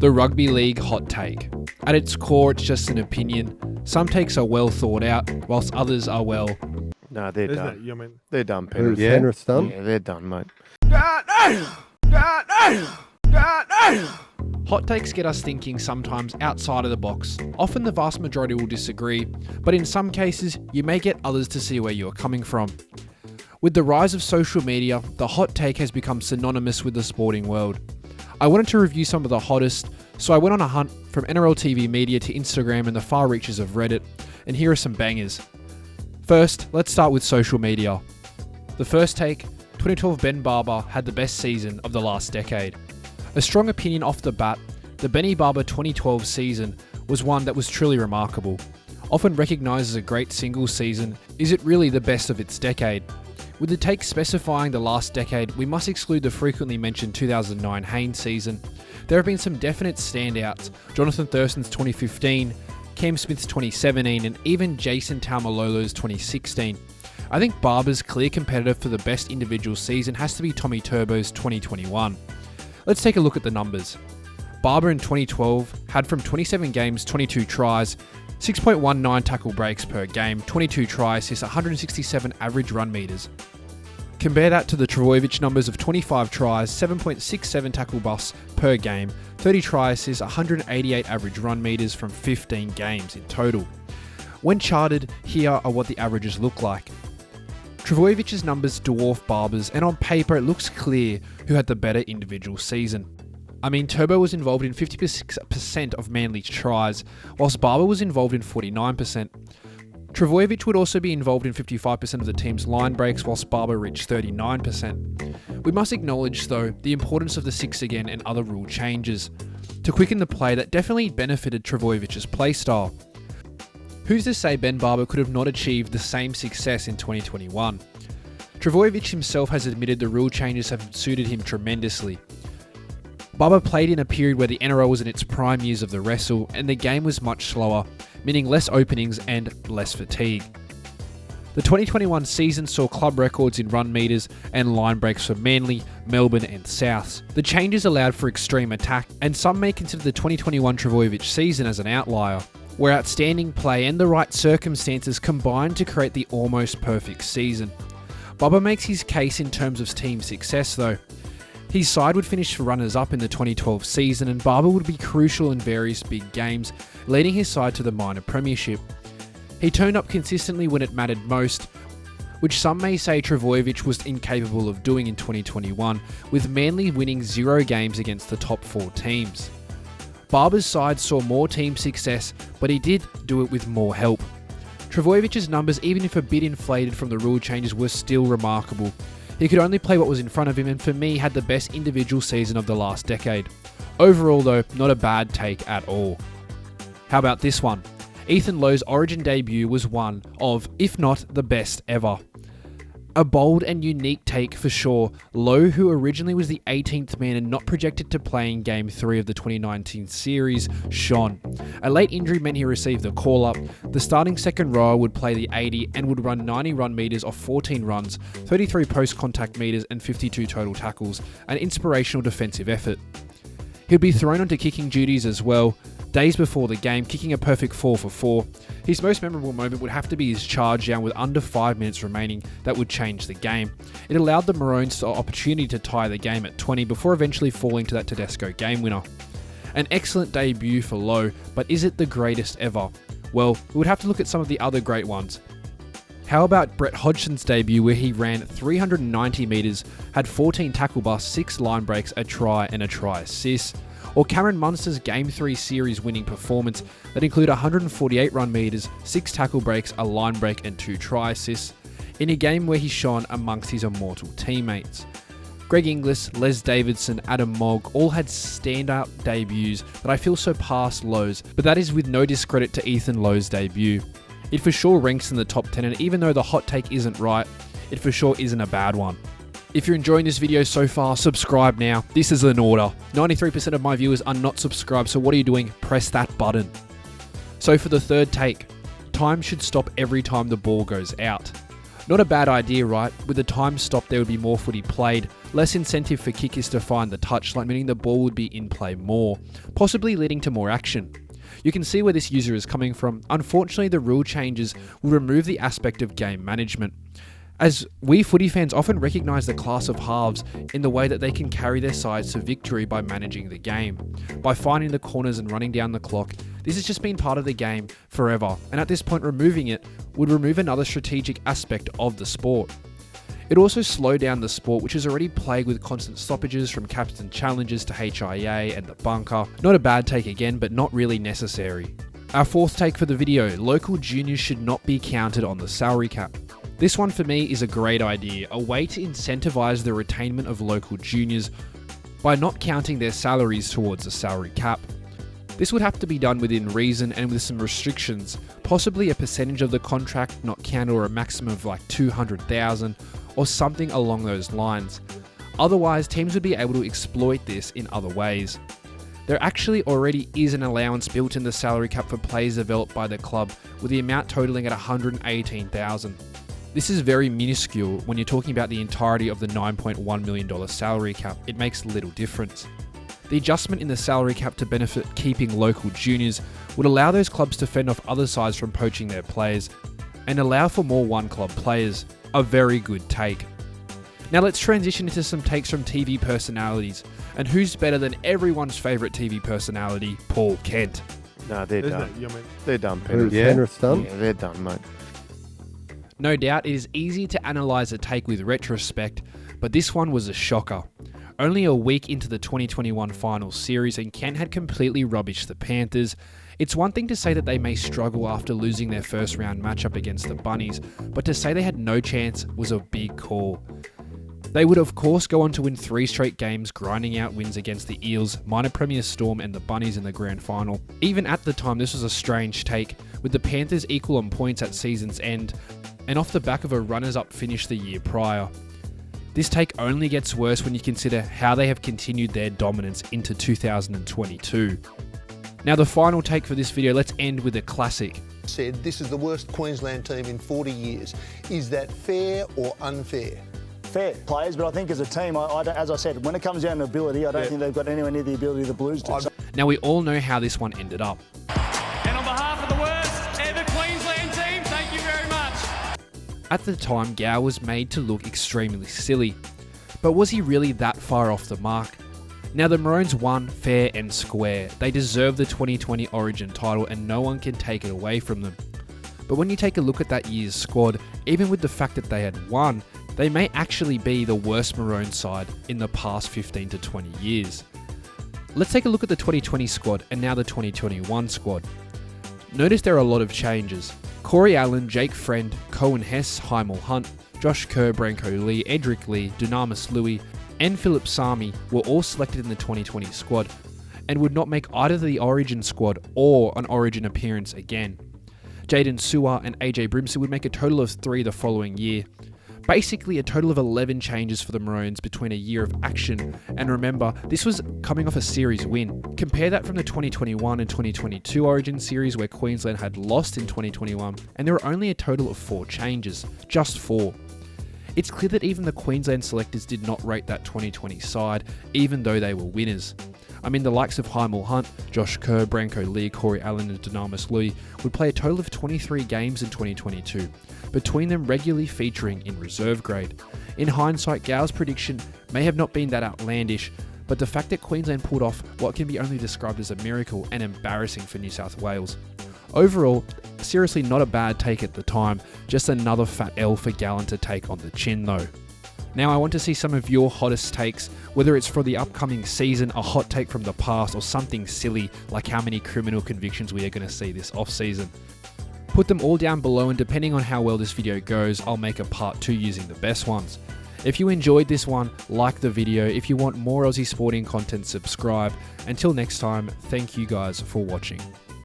The rugby league hot take. At its core, it's just an opinion. Some takes are well thought out, whilst others are well... No, they're Isn't done. it? You mean, They're done, Penrith. Who's Penrith's done? Yeah, they're done, mate. Hot takes get us thinking sometimes outside of the box. Often the vast majority will disagree, but in some cases, you may get others to see where you are coming from. With the rise of social media, the hot take has become synonymous with the sporting world. I wanted to review some of the hottest, so I went on a hunt from NRL TV media to Instagram and the far reaches of Reddit, and here are some bangers. First, let's start with social media. The first take, 2012 Ben Barber had the best season of the last decade. A strong opinion off the bat, the Benny Barber 2012 season was one that was truly remarkable. Often recognised as a great single season, is it really the best of its decade? With the take specifying the last decade, we must exclude the frequently mentioned 2009 Haynes season. There have been some definite standouts, Jonathan Thurston's 2015, Cam Smith's 2017, and even Jason Taumalolo's 2016. I think Barber's clear competitor for the best individual season has to be Tommy Turbo's 2021. Let's take a look at the numbers. Barber in 2012 had from 27 games 22 tries, 6.19 tackle breaks per game, 22 try assists, 167 average run meters. Compare that to the Trbojevic numbers of 25 tries, 7.67 tackle busts per game, 30 try assists, 188 average run meters from 15 games in total. When charted, here are what the averages look like. Trbojevic's numbers dwarf Barber's, and on paper it looks clear who had the better individual season. I mean, Turbo was involved in 56% of Manly's tries, whilst Barber was involved in 49%. Trbojevic would also be involved in 55% of the team's line breaks, whilst Barber reached 39%. We must acknowledge, though, the importance of the 6 again and other rule changes. To quicken the play, that definitely benefited Trbojevic's playstyle. Who's to say Ben Barber could have not achieved the same success in 2021? Trbojevic himself has admitted the rule changes have suited him tremendously. Barber played in a period where the NRL was in its prime years of the wrestle, and the game was much slower, meaning less openings and less fatigue. The 2021 season saw club records in run meters and line breaks for Manly, Melbourne and Souths. The changes allowed for extreme attack, and some may consider the 2021 Trbojevic season as an outlier, where outstanding play and the right circumstances combined to create the almost perfect season. Barber makes his case in terms of team success though. His side would finish runners-up in the 2012 season, and Barber would be crucial in various big games, leading his side to the minor premiership. He turned up consistently when it mattered most, which some may say Trbojevic was incapable of doing in 2021, with Manly winning 0 games against the top 4 teams. Barber's side saw more team success, but he did do it with more help. Trbojevic's numbers, even if a bit inflated from the rule changes, were still remarkable. He could only play what was in front of him, and for me had the best individual season of the last decade. Overall though, not a bad take at all. How about this one? Ethan Lowe's Origin debut was one of, if not the best ever. A bold and unique take for sure. Lowe, who originally was the 18th man and not projected to play in Game 3 of the 2019 series, shone. A late injury meant he received the call-up. The starting second rower would play the 80 and would run 90 run meters off 14 runs, 33 post-contact meters and 52 total tackles, an inspirational defensive effort. He'd be thrown onto kicking duties as well, days before the game, kicking a perfect 4 for 4. His most memorable moment would have to be his charge down with under 5 minutes remaining that would change the game. It allowed the Maroons the opportunity to tie the game at 20 before eventually falling to that Tedesco game winner. An excellent debut for Lowe, but is it the greatest ever? Well, we would have to look at some of the other great ones. How about Brett Hodgson's debut, where he ran 390 metres, had 14 tackle busts, 6 line breaks, a try and a try assist? Or Cameron Munster's Game 3 series winning performance that included 148 run meters, 6 tackle breaks, a line break and 2 try assists, in a game where he shone amongst his immortal teammates. Greg Inglis, Les Davidson, Adam Mogg all had standout debuts that I feel surpassed Lowe's, but that is with no discredit to Ethan Lowe's debut. It for sure ranks in the top 10, and even though the hot take isn't right, it for sure isn't a bad one. If you're enjoying this video so far, subscribe now. This is an order. 93% of my viewers are not subscribed, so what are you doing? Press that button. So for the third take, time should stop every time the ball goes out. Not a bad idea, right? With the time stopped, there would be more footy played. less incentive for kickers to find the touchline, meaning the ball would be in play more, possibly leading to more action. You can see where this user is coming from. Unfortunately, the rule changes will remove the aspect of game management, as we footy fans often recognise the class of halves in the way that they can carry their sides to victory by managing the game. By finding the corners and running down the clock, this has just been part of the game forever, and at this point removing it would remove another strategic aspect of the sport. It also slowed down the sport, which is already plagued with constant stoppages from captain challenges to HIA and the bunker. Not a bad take again, but not really necessary. Our fourth take for the video, local juniors should not be counted on the salary cap. This one for me is a great idea, a way to incentivise the retainment of local juniors by not counting their salaries towards the salary cap. This would have to be done within reason and with some restrictions, possibly a percentage of the contract not counted or a maximum of like 200,000 or something along those lines. Otherwise, teams would be able to exploit this in other ways. There actually already is an allowance built in the salary cap for players developed by the club, with the amount totaling at 118,000. This is very minuscule when you're talking about the entirety of the $9.1 million salary cap. It makes little difference. The adjustment in the salary cap to benefit keeping local juniors would allow those clubs to fend off other sides from poaching their players and allow for more one-club players. A very good take. Now let's transition into some takes from TV personalities. And who's better than everyone's favourite TV personality, Paul Kent? No, they're done. They're done, Penrith. Penrith. Penrith's done? Yeah, they're done, mate. No doubt it is easy to analyse a take with retrospect, but this one was a shocker. Only a week into the 2021 finals series and Kent had completely rubbished the Panthers. It's one thing to say that they may struggle after losing their first round matchup against the Bunnies, but to say they had no chance was a big call. They would of course go on to win 3 straight games, grinding out wins against the Eels, minor Premier Storm and the Bunnies in the grand final. Even at the time this was a strange take, with the Panthers equal on points at season's end, and off the back of a runners-up finish the year prior. This take only gets worse when you consider how they have continued their dominance into 2022. Now the final take for this video, let's end with a classic. Said this is the worst Queensland team in 40 years. Is that fair or unfair? Fair players, but I think as a team, as I said, when it comes down to ability, I don't think they've got anywhere near the ability the Blues do. Now we all know how this one ended up. And on behalf of the worst ever Queensland team, thank you very much. At the time, Gow was made to look extremely silly, but was he really that far off the mark? Now the Maroons won fair and square. They deserve the 2020 Origin title and no one can take it away from them. But when you take a look at that year's squad, even with the fact that they had won, they may actually be the worst Maroon side in the past 15 to 20 years. Let's take a look at the 2020 squad and now the 2021 squad. Notice there are a lot of changes. Corey Allen, Jake Friend, Cohen Hess, Heimel Hunt, Josh Kerr, Branko Lee, Edric Lee, Dunamis Louis, and Philip Sami were all selected in the 2020 squad and would not make either the Origin squad or an Origin appearance again. Jaden Su'A and AJ Brimson would make a total of 3 the following year. Basically a total of 11 changes for the Maroons between a year of action, and remember, this was coming off a series win. Compare that from the 2021 and 2022 Origin series where Queensland had lost in 2021, and there were only a total of 4 changes, just 4. It's clear that even the Queensland selectors did not rate that 2020 side, even though they were winners. I mean, the likes of Heimel Hunt, Josh Kerr, Branko Lee, Corey Allen and Dunamis Louis would play a total of 23 games in 2022, between them regularly featuring in reserve grade. In hindsight, Gow's prediction may have not been that outlandish, but the fact that Queensland pulled off what can be only described as a miracle and embarrassing for New South Wales. Overall, seriously not a bad take at the time, just another fat L for Gallen to take on the chin though. Now I want to see some of your hottest takes, whether it's for the upcoming season, a hot take from the past, or something silly like how many criminal convictions we are going to see this off-season. Put them all down below, and depending on how well this video goes, I'll make a part 2 using the best ones. If you enjoyed this one, like the video. If you want more Aussie sporting content, subscribe. Until next time, thank you guys for watching.